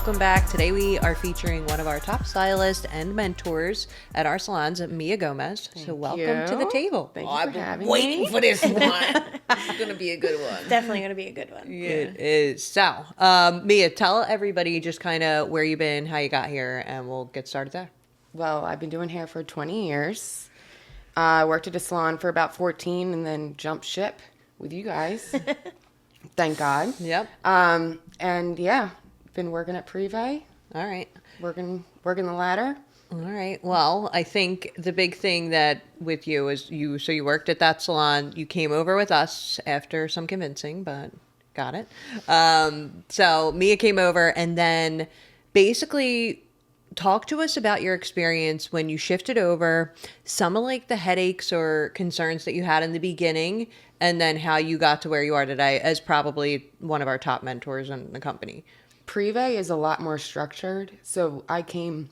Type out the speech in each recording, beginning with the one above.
welcome back. Today we are featuring one of our top stylists and mentors at our salons, Mia Gomez. So welcome to the table. Thank you for having Waiting me. for this one. This is going to be a good one. Definitely going to be a good one. Yeah. It is. So, Mia, tell everybody just kind of where you've been, how you got here, and we'll get started there. Well, I've been doing hair for 20 years. I worked at a salon for about 14 and then jumped ship with you guys. Thank God. Yep. And yeah, been working at Privé, All right. working the ladder. All right. Well, I think the big thing that with you is you worked at that salon. You came over with us after some convincing, but got it. So Mia came over and then basically talk to us about your experience when you shifted over, some of like the headaches or concerns that you had in the beginning, and then how you got to where you are today as probably one of our top mentors in the company. Privé is a lot more structured. So I came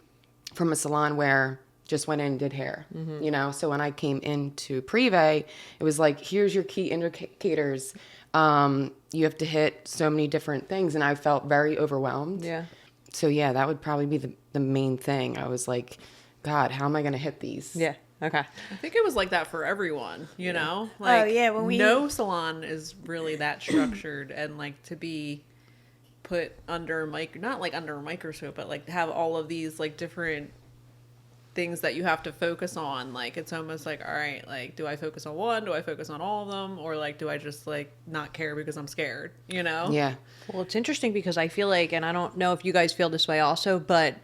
from a salon where just went in and did hair, you know? So when I came into Privé, it was like, here's your key indicators. You have to hit so many different things. And I felt very overwhelmed. Yeah. So yeah, that would probably be the main thing. I was like, God, how am I going to hit these? Yeah. Okay. I think it was like that for everyone, you know? Like, yeah, when we- no salon is really that structured, and like to be put under not like under a microscope, but like to have all of these like different things that you have to focus on. Like it's almost like, all right, like do I focus on one? Do I focus on all of them? Or like do I just like not care because I'm scared, you know? Yeah. Well, it's interesting because I feel like, and I don't know if you guys feel this way also, but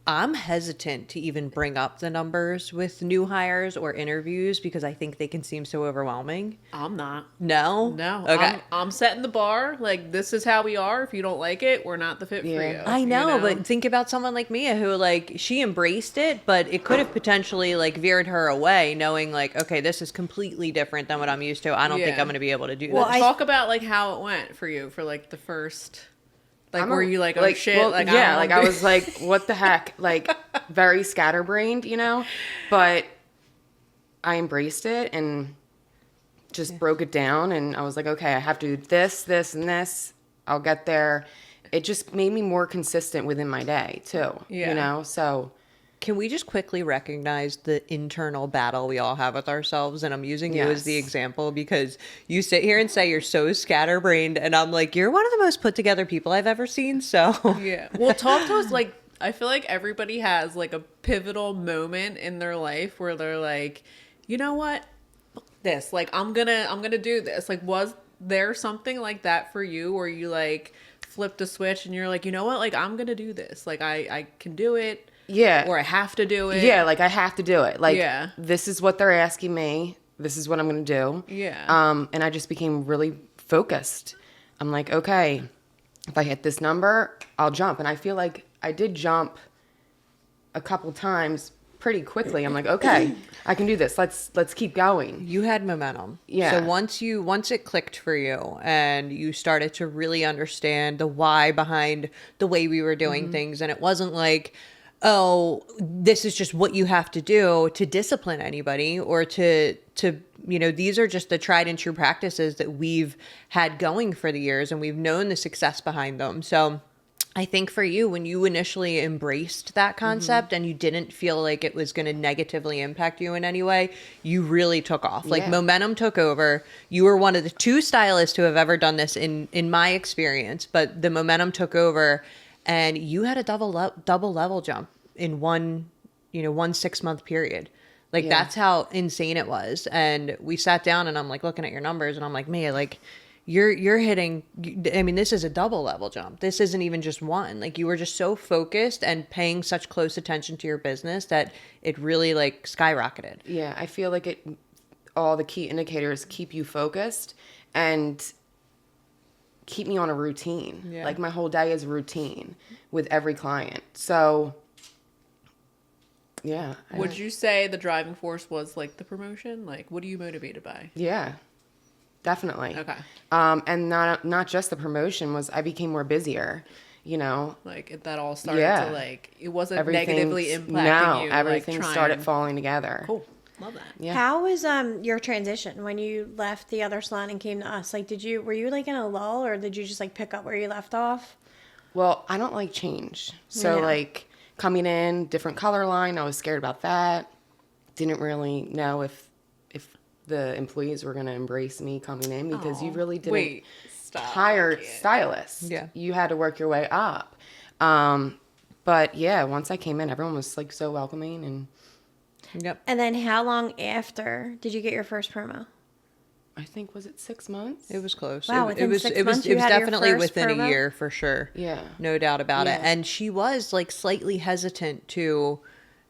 I'm hesitant to even bring up the numbers with new hires or interviews because I think they can seem so overwhelming. I'm not. No? No. Okay. I'm setting the bar. Like, this is how we are. If you don't like it, we're not the fit for you. I know, you but think about someone like Mia who, like, she embraced it, but it could have potentially, like, veered her away knowing, like, okay, this is completely different than what I'm used to. I don't think Yeah. I'm going to be able to do Well, this. Talk about, like, how it went for you for, like, the first... Like, I'm were a- you like, oh, shit? well, like, yeah, I like I was like, what the heck? Like, very scatterbrained, you know? But I embraced it and just broke it down. And I was like, okay, I have to do this, this, and this. I'll get there. It just made me more consistent within my day, too. Yeah. You know? So, Can we just quickly recognize the internal battle we all have with ourselves? And I'm using you as the Yes. example because you sit here and say you're so scatterbrained, and I'm like, you're one of the most put together people I've ever seen. So Yeah. Well, talk to us, like, I feel like everybody has, like, a pivotal moment in their life where they're like, you know what? Fuck this. Like, I'm gonna do this. Like, was there something like that for you where you, like, flipped a switch and you're like, you know what? Like, I'm gonna do this. Like, I can do it. yeah. Or I have to do it. Yeah, like I have to do it. Like, Yeah. this is what they're asking me. This is what I'm going to do. Yeah. And I just became really focused. I'm like, okay, if I hit this number, I'll jump. And I feel like I did jump a couple times pretty quickly. I'm like, okay, I can do this. Let's keep going. you had momentum. Yeah. So once it clicked for you and you started to really understand the why behind the way we were doing things, and it wasn't like, oh, this is just what you have to do to discipline anybody or to these are just the tried and true practices that we've had going for the years and we've known the success behind them. So I think for you, when you initially embraced that concept and you didn't feel like it was going to negatively impact you in any way, you really took off. Like Yeah. momentum took over. You were one of the 2 stylists who have ever done this in my experience, but the momentum took over. And you had a double level jump in one 6-month period. Like Yeah. that's how insane it was. And we sat down and I'm like looking at your numbers and I'm like, Mia, like you're hitting, I mean, this is a double level jump. This isn't even just one. Like you were just so focused and paying such close attention to your business that it really like skyrocketed. Yeah, I feel like all the key indicators keep you focused and keep me on a routine. Yeah. Like my whole day is routine with every client. So yeah. Would you say the driving force was like the promotion? Like, what are you motivated by? Yeah. Definitely. Okay. And not just the promotion was I became more busier, you know. Like that all started Yeah. to like, it wasn't Everything negatively impacting you. everything like, started trying- falling together. Cool. Love that. Yeah. How was your transition when you left the other salon and came to us? Like, were you like in a lull, or did you just like pick up where you left off? Well, I don't like change. So Yeah. like coming in, different color line, I was scared about that. Didn't really know if the employees were going to embrace me coming in because you really didn't Wait, stop. hire stylists. Yeah. You had to work your way up. But yeah, once I came in, everyone was like so welcoming and Yep. And then how long after did you get your first promo? I think was it 6 months? It was close. Wow, it within was 6 it was months it you was had your definitely first within promo? a year for sure. Yeah. No doubt about it. Yeah. And she was like slightly hesitant to,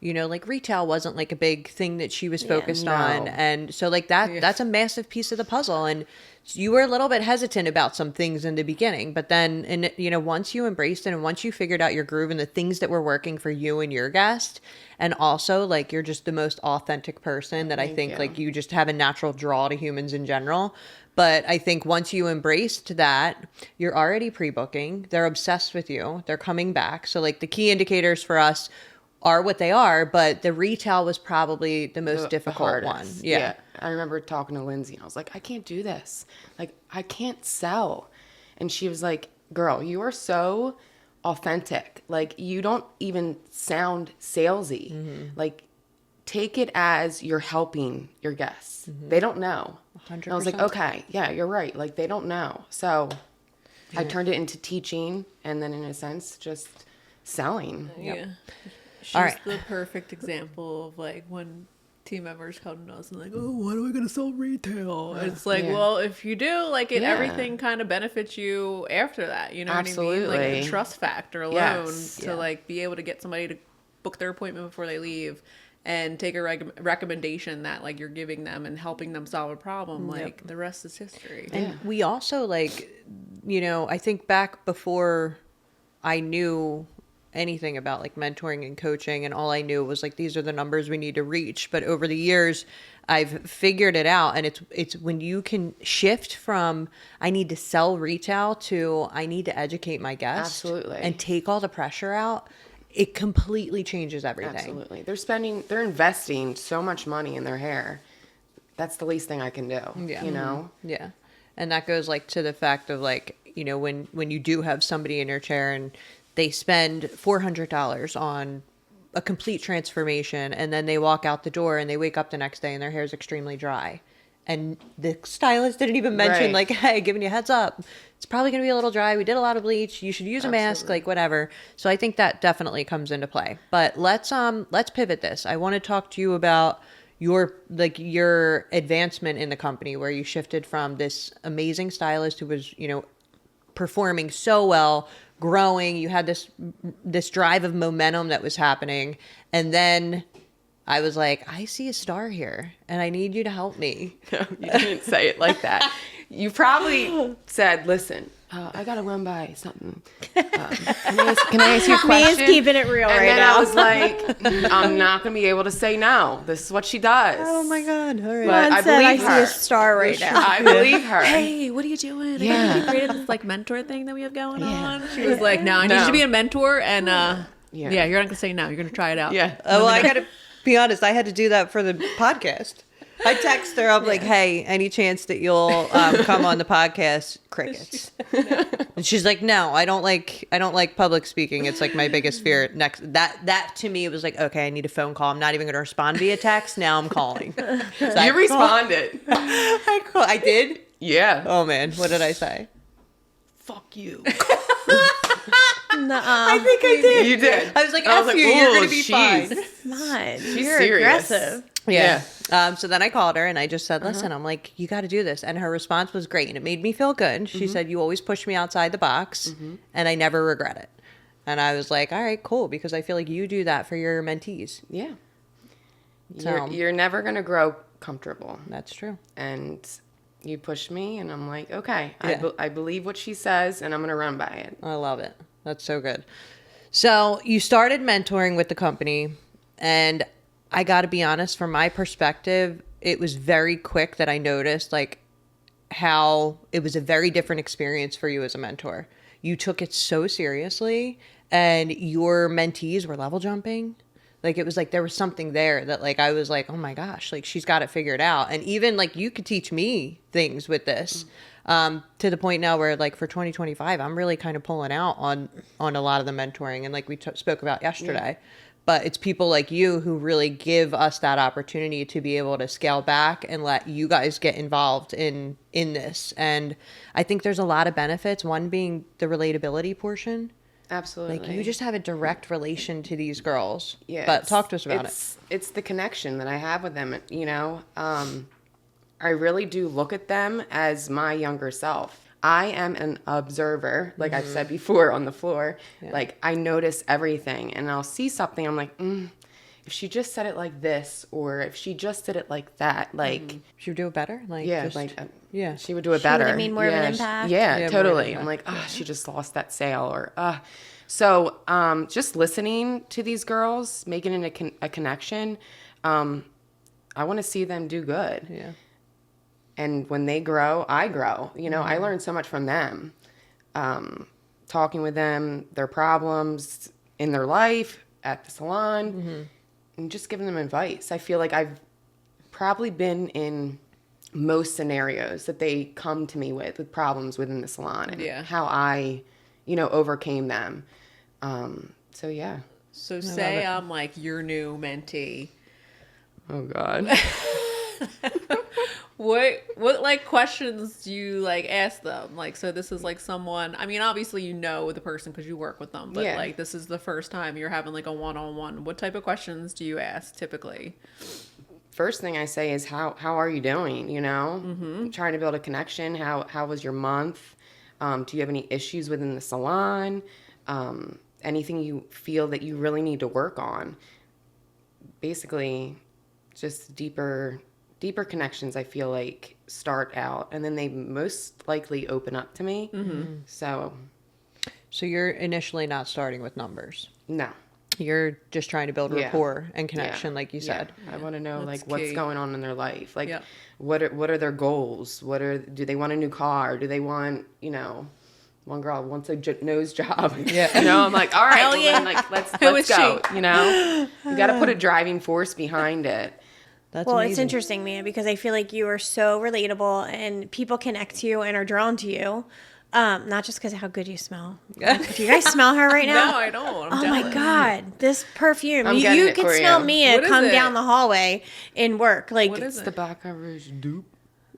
like retail wasn't like a big thing that she was focused on. No. And so like that's a massive piece of the puzzle. And you were a little bit hesitant about some things in the beginning, but then, and once you embraced it and once you figured out your groove and the things that were working for you and your guest, and also like you're just the most authentic person that I Thank think you. like you just have a natural draw to humans in general. But I think once you embraced that, you're already pre-booking. They're obsessed with you. They're coming back. So like the key indicators for us are what they are, but the retail was probably the most difficult one. hardest. Yeah. I remember talking to Lindsay and I was like, I can't do this. Like, I can't sell. And she was like, girl, you are so authentic. Like, you don't even sound salesy. Like, take it as you're helping your guests. They don't know. 100%. And I was like, okay, yeah, you're right. Like, they don't know. So I turned it into teaching and then in a sense, just selling. Yeah. She's All right. the perfect example of like when team members come to us and like, oh, why am I going to sell retail? And it's like, Yeah. well, if you do, like Yeah. everything kind of benefits you after that. You know what I mean? Like Absolutely. the trust factor alone Yes. to like be able to get somebody to book their appointment before they leave and take a recommendation that like you're giving them and helping them solve a problem. Like the rest is history. And we also like, I think back before I knew anything about like mentoring and coaching, and all I knew was like these are the numbers we need to reach. But over the years I've figured it out, and it's when you can shift from I need to sell retail to I need to educate my guests. Absolutely. And take all the pressure out, it completely changes everything. Absolutely. They're investing so much money in their hair. That's the least thing I can do. Yeah. You know? Yeah. And that goes like to the fact of like, when you do have somebody in your chair and they spend $400 on a complete transformation, and then they walk out the door and they wake up the next day and their hair is extremely dry. And the stylist didn't even mention Right. like, hey, giving you a heads up, it's probably going to be a little dry. We did a lot of bleach. You should use a mask, Absolutely. like whatever. So I think that definitely comes into play. But let's pivot this. I want to talk to you about your advancement in the company, where you shifted from this amazing stylist who was, performing so well, growing. You had this drive of momentum that was happening. And then I was like, I see a star here and I need you to help me. You didn't say it like that. You probably said, listen, I got to run by something. Can I ask you a question? Me is keeping it real and right then now. I was like, I'm not going to be able to say no. This is what she does. Oh my God. All right. But Juan I said, I believe see her. a star right now. I believe her. Hey, what are you doing? Yeah. You created this like mentor thing that we have going Yeah. on. She was like, no, I need you No. to be a mentor. And Yeah. yeah, you're not going to say no. You're going to try it out. Yeah. Oh, well, I got to be honest. I had to do that for the podcast. I text her. I'm like, hey, any chance that you'll come on the podcast? Crickets. And she's like, no, I don't like public speaking. It's like my biggest fear. Next, that to me, it was like, okay, I need a phone call. I'm not even going to respond via text. Now I'm calling. So I You responded. I did. Yeah. Oh man, what did I say? Fuck you. Nuh-uh. I think I did. You did. I was like, F you, you're going to be fine. Come on. She's You're serious. aggressive. Yeah. So then I called her and I just said, listen, I'm like, you got to do this. And her response was great. And it made me feel good. She said, you always push me outside the box and I never regret it. And I was like, all right, cool. Because I feel like you do that for your mentees. Yeah. So- You're never going to grow comfortable. That's true. And you push me and I'm like, okay, Yeah. I believe what she says and I'm going to run by it. I love it. That's so good. So you started mentoring with the company, and I got to be honest, from my perspective, it was very quick that I noticed like how it was a very different experience for you as a mentor. You took it so seriously, and your mentees were level jumping. Like, it was like there was something there that, like, I was like, oh my gosh, like, she's got it figured out. And even, like, you could teach me things with this, to the point now where, like, for 2025, I'm really kind of pulling out on a lot of the mentoring. And like we spoke about yesterday, but it's people like you who really give us that opportunity to be able to scale back and let you guys get involved in this. And I think there's a lot of benefits. One being the relatability portion. Absolutely. Like, you just have a direct relation to these girls. Yeah, But talk to us about it. It's the connection that I have with them, you know. I really do look at them as my younger self. I am an observer, like I've said before on the floor. Yeah. Like, I notice everything, and I'll see something, I'm like, if she just said it like this, or if she just did it like that, like... Should we do it better? Like, Yeah, just, like yeah. she would do it She would better. have made more of an Yeah, impact. Yeah, Yeah, more of an totally. I'm impact. like, she just lost that sale, or So just listening to these girls, making it a connection. I want to see them do good. Yeah. And when they grow, I grow. You know, I learned so much from them. Talking with them, their problems in their life, at the salon, and just giving them advice. I feel like I've probably been in most scenarios that they come to me with problems within the salon, and how I, overcame them. So yeah. So say I'm like your new mentee. Oh God. What like questions do you like ask them? Like, so this is like someone, I mean, obviously you know the person because you work with them, but Yeah. like this is the first time you're having like a one-on-one. What type of questions do you ask typically? First thing I say is how are you doing? Trying to build a connection. How was your month? Do you have any issues within the salon? Anything you feel that you really need to work on? Basically, just deeper connections, I feel like, start out, and then they most likely open up to me. So you're initially not starting with numbers. no. You're just trying to build Yeah. rapport and connection, Yeah. like you Yeah. said. I want to know That's like what's key. going on in their life. Like Yeah. what are their goals? Do they want a new car? Do they want, one girl wants a nose job. Yeah. I'm like, all right, Hell well, yeah. then, like let's is go. You got to put a driving force behind it. That's Well, amazing. it's interesting, man, because I feel like you are so relatable and people connect to you and are drawn to you. Not just because of how good you smell. Do you guys smell her right now? No, I don't. I'm Oh my jealous. God, this perfume. I'm You getting it could for smell you. Mia What is come it? down the hallway in work. Like, What is It's it? the back coverage dupe.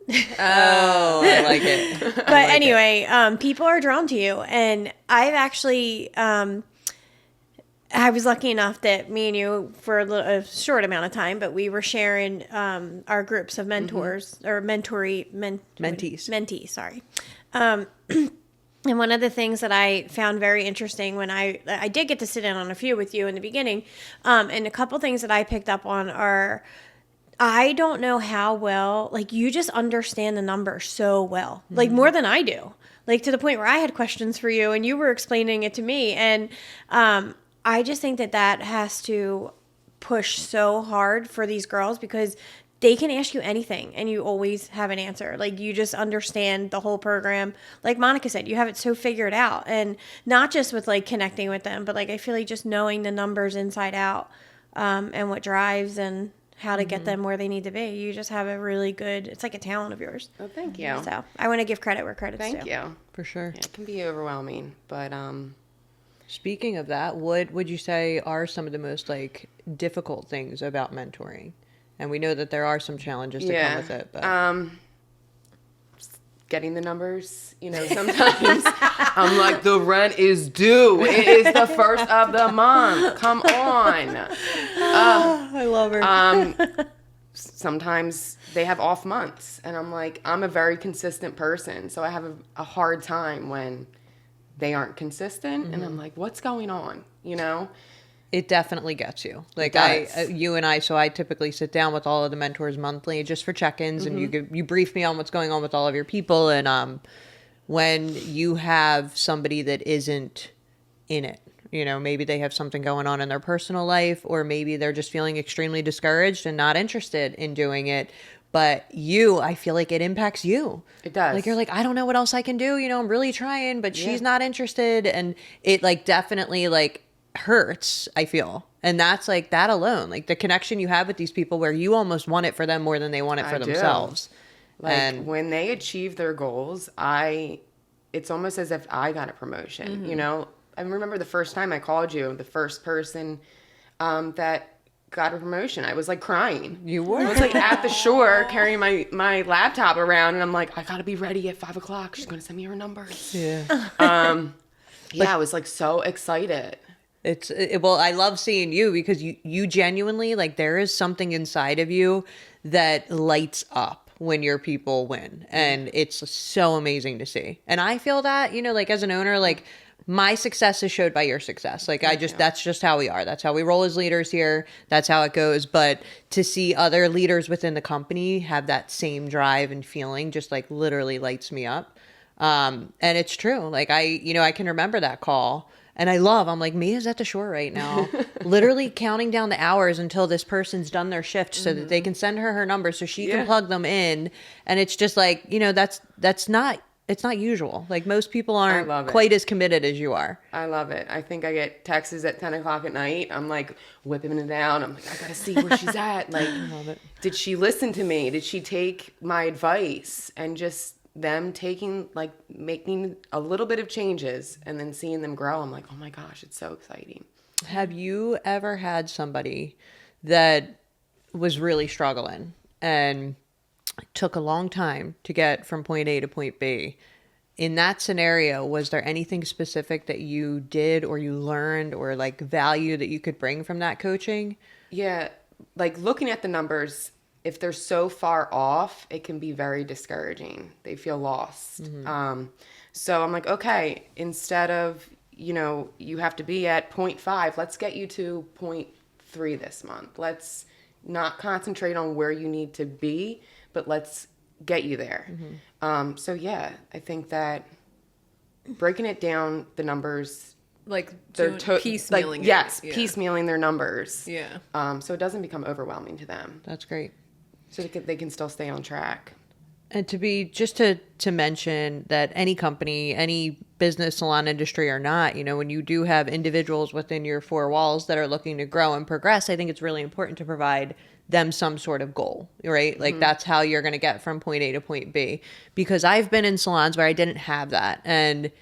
Oh, I like it. but anyway, people are drawn to you. And I've actually, I was lucky enough that me and you, for a short amount of time, but we were sharing our groups of mentors or mentees, sorry. And one of the things that I found very interesting when I did get to sit in on a few with you in the beginning, and a couple things that I picked up on are, I don't know how well, like, you just understand the numbers so well, like more than I do, like to the point where I had questions for you and you were explaining it to me. And I just think that has to push so hard for these girls because they can ask you anything and you always have an answer. Like, you just understand the whole program. Like Monica said, you have it so figured out, and not just with like connecting with them, but like, I feel like just knowing the numbers inside out, and what drives and how to get them where they need to be. You just have a really good, it's like a talent of yours. Oh, thank you. So I want to give credit where credit's Thank due. you. For sure. Yeah, it can be overwhelming, but Speaking of that, what would you say are some of the most like difficult things about mentoring? And we know that there are some challenges to come with it, but getting the numbers, sometimes I'm like, the rent is due. It is the first of the month. Come on. I love her. Sometimes they have off months, and I'm like, I'm a very consistent person, so I have a hard time when they aren't consistent, and I'm like, what's going on? It definitely gets you. Like, does. you and I, so I typically sit down with all of the mentors monthly just for check-ins, and you brief me on what's going on with all of your people. And when you have somebody that isn't in it, maybe they have something going on in their personal life, or maybe they're just feeling extremely discouraged and not interested in doing it. But I feel like it impacts you. It does. Like, you're like, I don't know what else I can do. I'm really trying, but she's not interested. And it like definitely like hurts, I feel. And that's like that alone, like the connection you have with these people where you almost want it for them more than they want it for I do. themselves. Like And when they achieve their goals, it's almost as if I got a promotion, you know? I remember the first time I called you, the first person that got a promotion, I was like crying. You were? I was like at the shore carrying my laptop around, and I'm like, I gotta be ready at 5 o'clock. She's gonna send me her numbers. yeah. Yeah, I was like so excited. Well, I love seeing you because you genuinely, like, there is something inside of you that lights up when your people win. And it's so amazing to see. And I feel that, you know, like as an owner, like my success is showed by your success. Like that's just how we are. That's how we roll as leaders here. That's how it goes. But to see other leaders within the company have that same drive and feeling just like literally lights me up. And it's true. Like I can remember that call. And I'm like, Mia's at the shore right now, literally counting down the hours until this person's done their shift so that they can send her numbers so she can plug them in. And it's just like, you know, it's not usual. Like most people aren't quite as committed as you are. I love it. I think I get texts at 10 o'clock at night. I'm like whipping it down. I'm like, I gotta see where she's at. Like, did she listen to me? Did she take my advice? And just them making a little bit of changes and then seeing them grow. I'm like, oh my gosh, it's so exciting. Have you ever had somebody that was really struggling and took a long time to get from point A to point B? In that scenario, was there anything specific that you did or you learned or like value that you could bring from that coaching? Yeah, like looking at the numbers, if they're so far off, it can be very discouraging. They feel lost. So I'm like, okay, instead of, you know, you have to be at 0.5, let's get you to 0.3 this month. Let's not concentrate on where you need to be, but let's get you there. So yeah, I think that breaking it down, the numbers, Like they're piecemealing it. Yes, Yeah. piecemealing their numbers. Yeah. So it doesn't become overwhelming to them. That's great. So they can still stay on track. And to mention that any company, any business, salon industry or not, you know, when you do have individuals within your four walls that are looking to grow and progress, I think it's really important to provide them some sort of goal, right? Like that's how you're going to get from point A to point B. Because I've been in salons where I didn't have that. And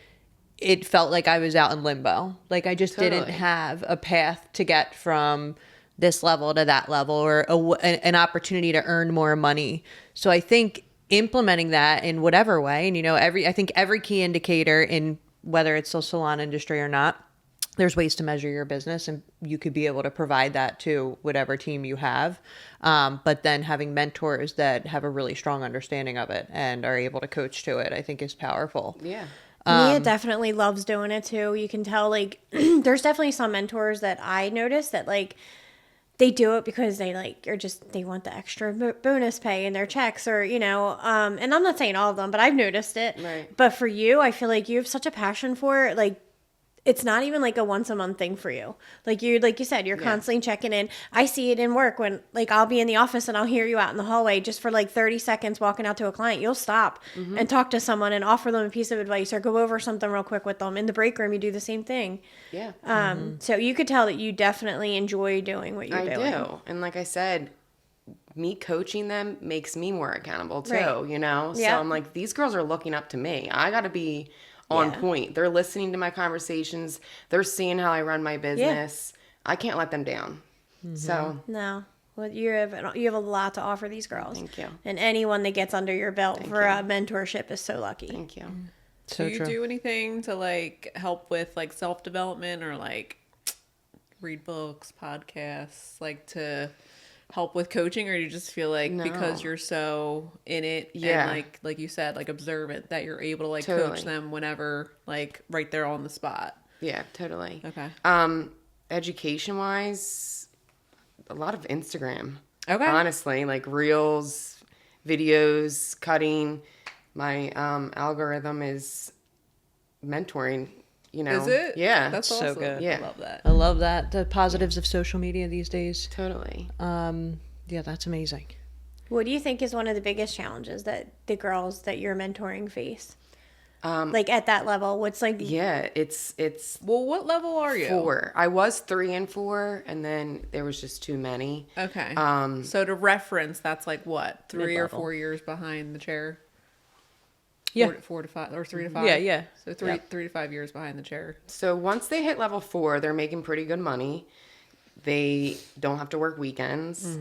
it felt like I was out in limbo. Like I just didn't have a path to get from this level to that level or an opportunity to earn more money. So I think implementing that in whatever way, and you know, I think every key indicator in whether it's the salon industry or not, there's ways to measure your business and you could be able to provide that to whatever team you have. But then having mentors that have a really strong understanding of it and are able to coach to it, I think is powerful. Yeah. Mia definitely loves doing it too. You can tell, like, there's definitely some mentors that I noticed that, like, they do it because they they want the extra bonus pay in their checks or, you know, and I'm not saying all of them, but I've noticed it. Right. But for you, I feel like you have such a passion for it. Like, it's not even like a once a month thing for you. Like you said, you're constantly checking in. I see it in work when like I'll be in the office and I'll hear you out in the hallway just for like 30 seconds walking out to a client. You'll stop and talk to someone and offer them a piece of advice or go over something real quick with them. In the break room, you do the same thing. Yeah. So you could tell that you definitely enjoy doing what you're doing. I do. And like I said, me coaching them makes me more accountable too, Right. you know? Yeah. So I'm like, these girls are looking up to me. I got to be on point. They're listening to my conversations. They're seeing how I run my business. I can't let them down. So No. Well, you have a lot to offer these girls. Thank you. And anyone that gets under your belt for a mentorship is so lucky. thank you. So do you true. do anything to like help with like self-development or like read books, podcasts, like to help with coaching, or do you just feel like because you're so in it and like you said, like observant, that you're able to like coach them whenever, like right there on the spot? Yeah, totally. Okay. Education wise, a lot of Instagram. Okay. Honestly, like reels, videos, cutting. My algorithm is mentoring, you know. Is it? Yeah. That's So awesome. good. Yeah. I love that. I love that. The positives of social media these days. Totally. Yeah, that's amazing. What do you think is one of the biggest challenges that the girls that you're mentoring face? Like at that level, what's like? Yeah, it's Well, what level are you? 4. I was 3 and 4, and then there was just too many. Okay. So to reference, that's like what, 3 or Mid-level. 4 years behind the chair? Yeah. 4 to 5 or 3 to 5. Yeah, yeah. So 3 Yep. 3 to 5 years behind the chair. So once they hit level 4, they're making pretty good money. They don't have to work weekends.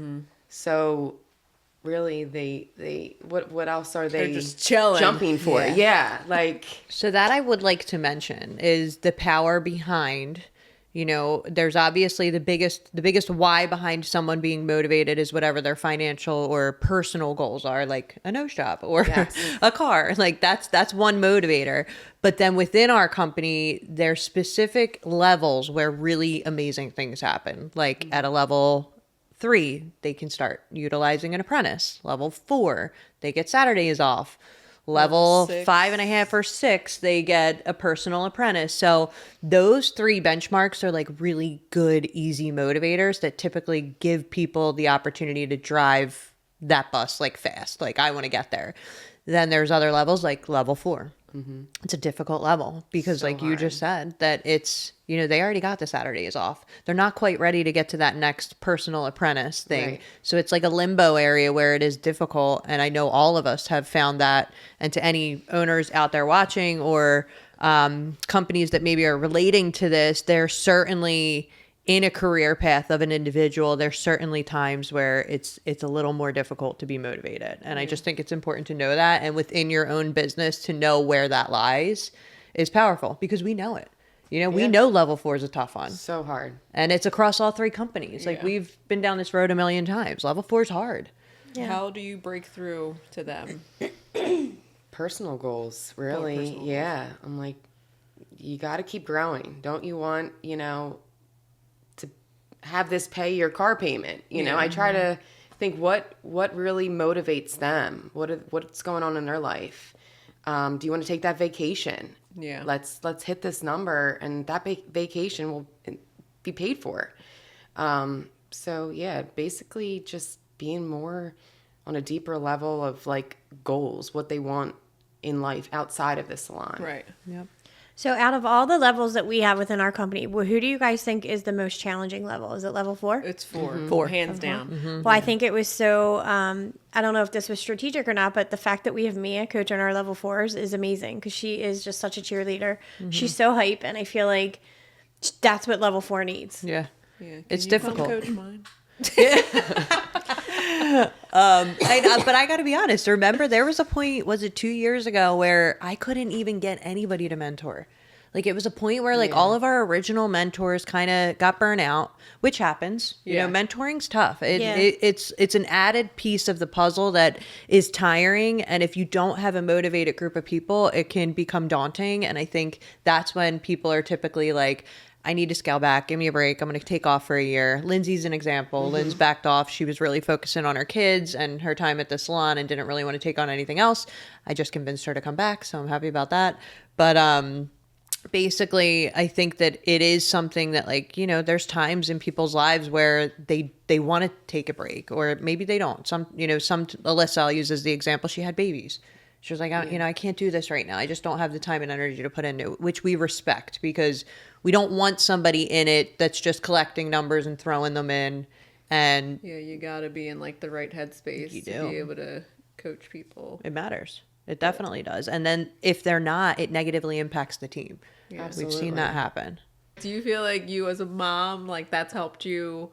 So really, they what else are they just chilling. jumping for? Yeah, like So that I would like to mention is the power behind, there's obviously the biggest why behind someone being motivated is whatever their financial or personal goals are, like a nose job or Yes. a car. Like that's one motivator. But then within our company, there's specific levels where really amazing things happen. Like at a level 3, they can start utilizing an apprentice. Level 4, they get Saturdays off. Level 6. 5.5 or 6, they get a personal apprentice. So those 3 benchmarks are like really good, easy motivators that typically give people the opportunity to drive that bus like fast. Like I want to get there. Then there's other levels like level 4. It's a difficult level because So like you hard. just said that it's, they already got the Saturdays off. They're not quite ready to get to that next personal apprentice thing. Right. So it's like a limbo area where it is difficult. And I know all of us have found that. And to any owners out there watching or companies that maybe are relating to this, they're certainly in a career path of an individual. There's certainly times where it's a little more difficult to be motivated. And I just think it's important to know that. And within your own business to know where that lies is powerful because we know it. We know level 4 is a tough one. so hard. And it's across all 3 companies. Like Yeah. we've been down this road a million times. Level 4 is hard. Yeah. How do you break through to them? Personal goals, really. personal Yeah, I'm like, you got to keep growing. Don't you want, to have this pay your car payment? I try to think what really motivates them. What's going on in their life? Do you want to take that vacation? Yeah. Let's hit this number, and that vacation will be paid for. So yeah, basically just being more on a deeper level of like goals, what they want in life outside of the salon. Right. Yep. So out of all the levels that we have within our company, who do you guys think is the most challenging level? Is it level 4? It's 4. 4. Hands down. Well, I think it was so, I don't know if this was strategic or not, but the fact that we have Mia coaching our level 4s is amazing because she is just such a cheerleader. She's so hype, and I feel like that's what level 4 needs. Yeah. Yeah. Can It's you come difficult. coach mine? But I got to be honest. Remember, there was a point, was it 2 years ago, where I couldn't even get anybody to mentor. Like it was a point where like all of our original mentors kind of got burnt out, which happens. Yeah. Mentoring's tough. Yeah. It's an added piece of the puzzle that is tiring. And if you don't have a motivated group of people, it can become daunting. And I think that's when people are typically like, I need to scale back. Give me a break. I'm going to take off for a year. Lindsay's an example. Lynn's backed off. She was really focusing on her kids and her time at the salon and didn't really want to take on anything else. I just convinced her to come back, so I'm happy about that. But basically, I think that it is something that like, there's times in people's lives where they want to take a break or maybe they don't. Alyssa, I'll use as the example, she had babies. She was like, I can't do this right now. I just don't have the time and energy to put into it, which we respect because we don't want somebody in it that's just collecting numbers and throwing them in. And Yeah, you got to be in like the right headspace You to do. be able to coach people. it matters. It definitely does. And then if they're not, it negatively impacts the team. Yeah. We've seen that happen. Do you feel like you as a mom, like that's helped you,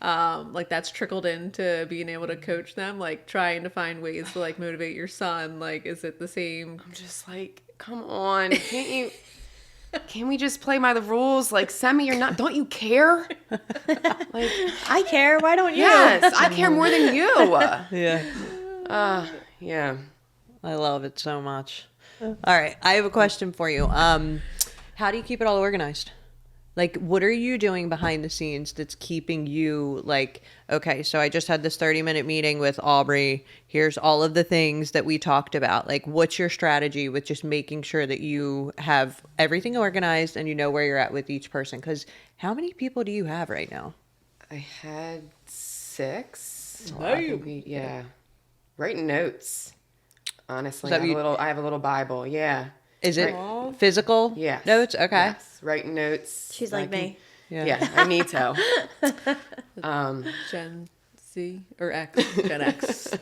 like that's trickled into being able to coach them, like trying to find ways to like motivate your son? Like, is it the same? I'm just like, come on, can we just play by the rules? Like, send me your not. Don't you care? Like, I care. Why don't you? yes, I care more than you. Yeah. Yeah. I love it so much. All right. I have a question for you. How do you keep it all organized? Like, what are you doing behind the scenes that's keeping you like, okay, so I just had this 30-minute meeting with Aubrey. Here's all of the things that we talked about. Like, what's your strategy with just making sure that you have everything organized and you know where you're at with each person? Because how many people do you have right now? I had 6. No. I think writing notes. Honestly, Is that I have a little Bible. Yeah. Is it Right. physical Yes. notes? Okay. Yes. Writing notes. She's I like can- me. Yeah, I need to. Gen Z or X, Gen X.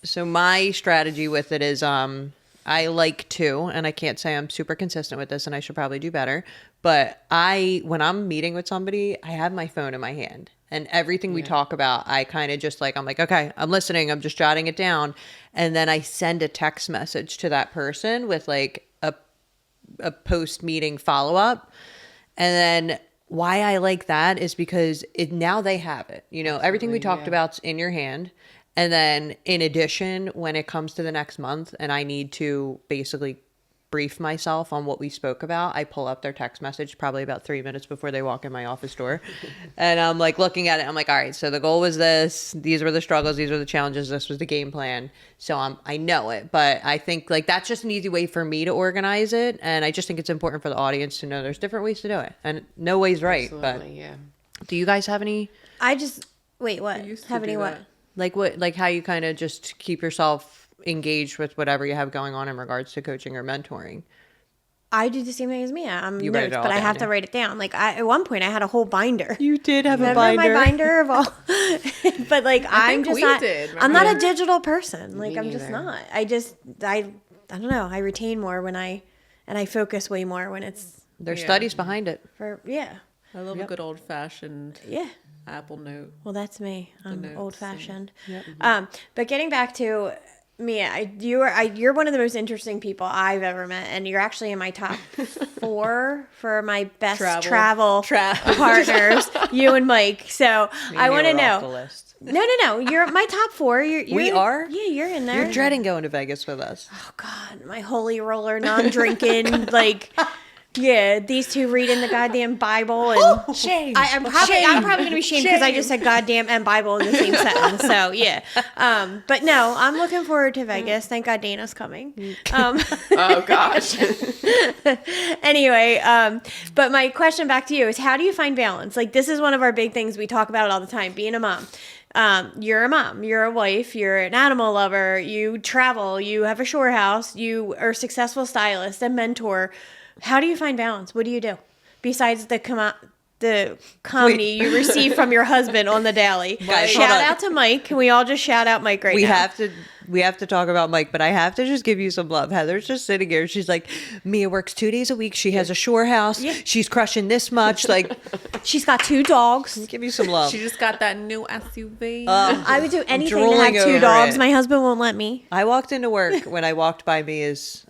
So my strategy with it is I like to, and I can't say I'm super consistent with this and I should probably do better, but when I'm meeting with somebody, I have my phone in my hand. And everything we talk about, I kind of just like, I'm like, okay, I'm listening. I'm just jotting it down. And then I send a text message to that person with like a post meeting follow up. And then why I like that is because now they have it. You know, everything we talked about's in your hand. And then in addition, when it comes to the next month and I need to basically brief myself on what we spoke about, I pull up their text message probably about 3 minutes before they walk in my office door. And I'm like looking at it. I'm like, all right, so the goal was this. These were the struggles. These were the challenges. This was the game plan. So I know it. But I think like that's just an easy way for me to organize it. And I just think it's important for the audience to know there's different ways to do it. And no way's right. Absolutely, yeah. But do you guys have any, I just wait. What? used to Have any do what? that. like how you kind of just keep yourself engaged with whatever you have going on in regards to coaching or mentoring? I do the same thing as Mia. I'm You write it notes, all but I down, have to yeah. write it down. Like at one point, I had a whole binder. You did have Remember my binder of all, but like I'm think just we not. did, I'm not a remember? digital person. Like I'm just neither. not. I don't know. I retain more when I focus way more when it's There's Yeah. studies behind it. for yeah. I love a good old fashioned Yeah. Apple Note. Well, that's me. I'm notes old fashioned. and- But getting back to Mia, you're one of the most interesting people I've ever met, and you're actually in my top 4 for my best travel partners. You and Mike. So I want to know. No. You're my top 4. You're We are? Yeah, you're in there. You're dreading going to Vegas with us. Oh God, my holy roller, non-drinking, like. Yeah, these two reading the goddamn Bible, and Shame. I'm probably gonna be shamed because I just said goddamn and Bible in the same sentence. So yeah, but no, I'm looking forward to Vegas. Thank God Dana's coming. Oh gosh. Anyway, but my question back to you is, how do you find balance? Like this is one of our big things we talk about all the time. Being a mom. You're a mom, you're a wife, you're an animal lover, you travel, you have a shore house, you are a successful stylist, a mentor. How do you find balance? What do you do besides the comedy you receive from your husband on the daily? Guys, Shout hold on. out to Mike. Can we all just shout out Mike right now? We have to talk about Mike, but I have to just give you some love. Heather's just sitting here. She's like, Mia works 2 days a week. She has a shore house. Yeah. She's crushing this much. Like, She's got 2 dogs. give you some love. She just got that new SUV. I would do anything to drooling have 2 over dogs. it. My husband won't let me. I walked into work when I walked by Mia's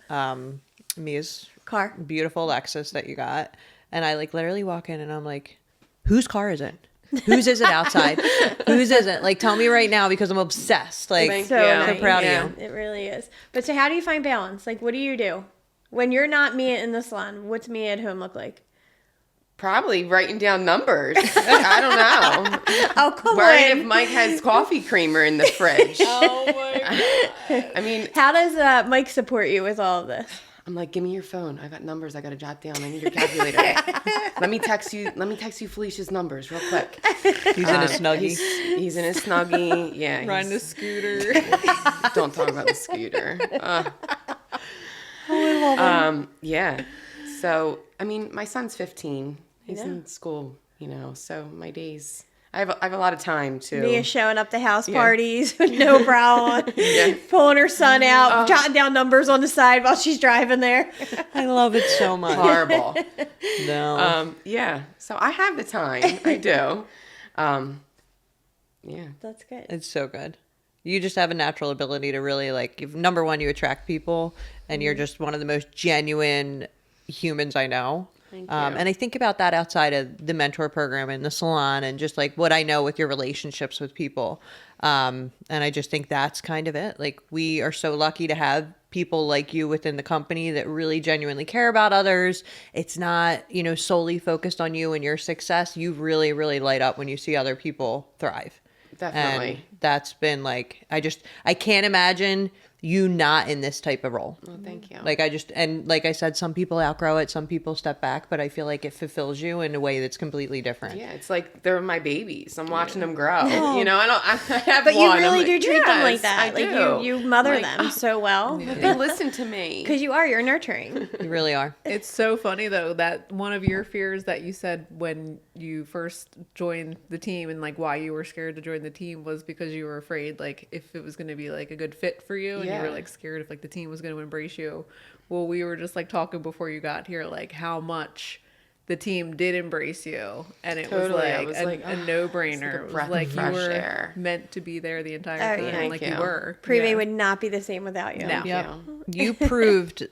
Car. beautiful Lexus that you got, and I like literally walk in and I'm like, whose car is it? Whose is it outside? Whose is it? Like, tell me right now because I'm obsessed. Like, Thank So, you. so nice. proud Yeah. of you. It really is. But so how do you find balance? Like, what do you do? When you're not Mia in the salon, what's Mia at home look like? Probably writing down numbers. I don't know. Oh, come Worried on. if Mike has coffee creamer in the fridge. Oh my god. I mean, How does Mike support you with all of this? I'm like, give me your phone. I got numbers I got to jot down. I need your calculator. Let me text you Felicia's numbers real quick. He's in a snuggie. He's in his snuggie. Yeah. Riding a he's- scooter. Don't talk about the scooter. Yeah. So, I mean, my son's 15. He's in school, so my days, I have a lot of time to. Mia showing up to house parties with no bra on, pulling her son out, jotting down numbers on the side while she's driving there. I love it so much. Horrible. No. Yeah. So I have the time. I do. Yeah. That's good. It's so good. You just have a natural ability to really number one, you attract people, and you're just one of the most genuine humans I know. Thank you. And I think about that outside of the mentor program and the salon and just like what I know with your relationships with people. And I just think that's kind of it. Like, we are so lucky to have people like you within the company that really genuinely care about others. It's not, solely focused on you and your success. You really, really light up when you see other people thrive. Definitely. And that's been like, I can't imagine you not in this type of role. Well, thank you. Like like I said, some people outgrow it, some people step back, but I feel like it fulfills you in a way that's completely different. Yeah, it's like they're my babies. I'm watching them grow. You know, I have But you one. really I'm do treat them like yes, that. I Like do. you mother Like, them so well. They listen to me. Because you're nurturing. You really are. It's so funny though that one of your fears that you said when you first joined the team and like why you were scared to join the team was because you were afraid like if it was going to be like a good fit for you and you were Yeah. like scared if like the team was going to embrace you. Well, we were just like talking before you got here like how much the team did embrace you and it Totally. I was was like like, a "Ah, no-brainer. it's It like a was like breath of you fresh were air." meant to be there the entire Oh, time yeah. Thank like you. you were. Privé Yeah. would not be the same without you. No. Yep. you. You proved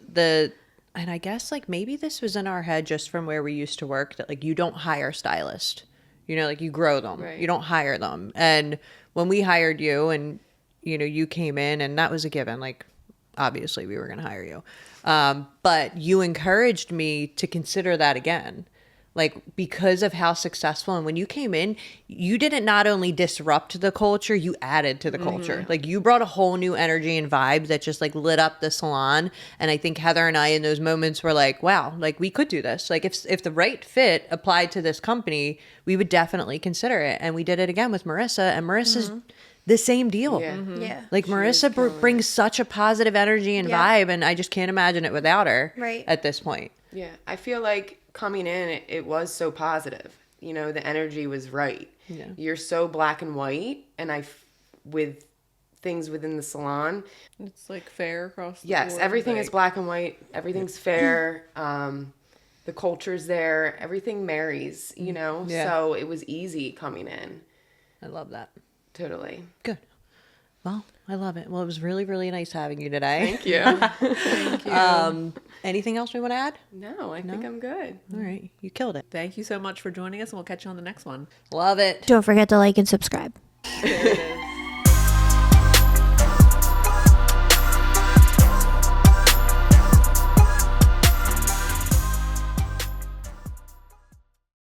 and I guess like maybe this was in our head just from where we used to work that like you don't hire stylists. You know, like you grow them. Right. You don't hire them. And when we hired you and you know, you came in and that was a given, like obviously we were going to hire you. But you encouraged me to consider that again. Like because of how successful and when you came in, you didn't not only disrupt the culture, you added to the culture. Like you brought a whole new energy and vibe that just like lit up the salon. And I think Heather and I in those moments were like, wow, like we could do this. Like if the right fit applied to this company, we would definitely consider it. And we did it again with Marissa, and Marissa's the same deal. Yeah. Yeah. Like Marissa brings such a positive energy and Yeah. vibe, and I just can't imagine it without her Right. at this point. Yeah, I feel like coming in, it was so positive. You know, the energy was right. Yeah. You're so black and white, and with things within the salon, It's like fair across the yes, board, everything is like- black and white. Everything's fair. The culture's there. Everything marries. You know, Yeah. so it was easy coming in. I love that. Totally. Good. Well, I love it. Well, it was really, really nice having you today. Thank you. Anything else we want to add? No, I think I'm good. All right. You killed it. Thank you so much for joining us and we'll catch you on the next one. Love it. Don't forget to like and subscribe. There it is.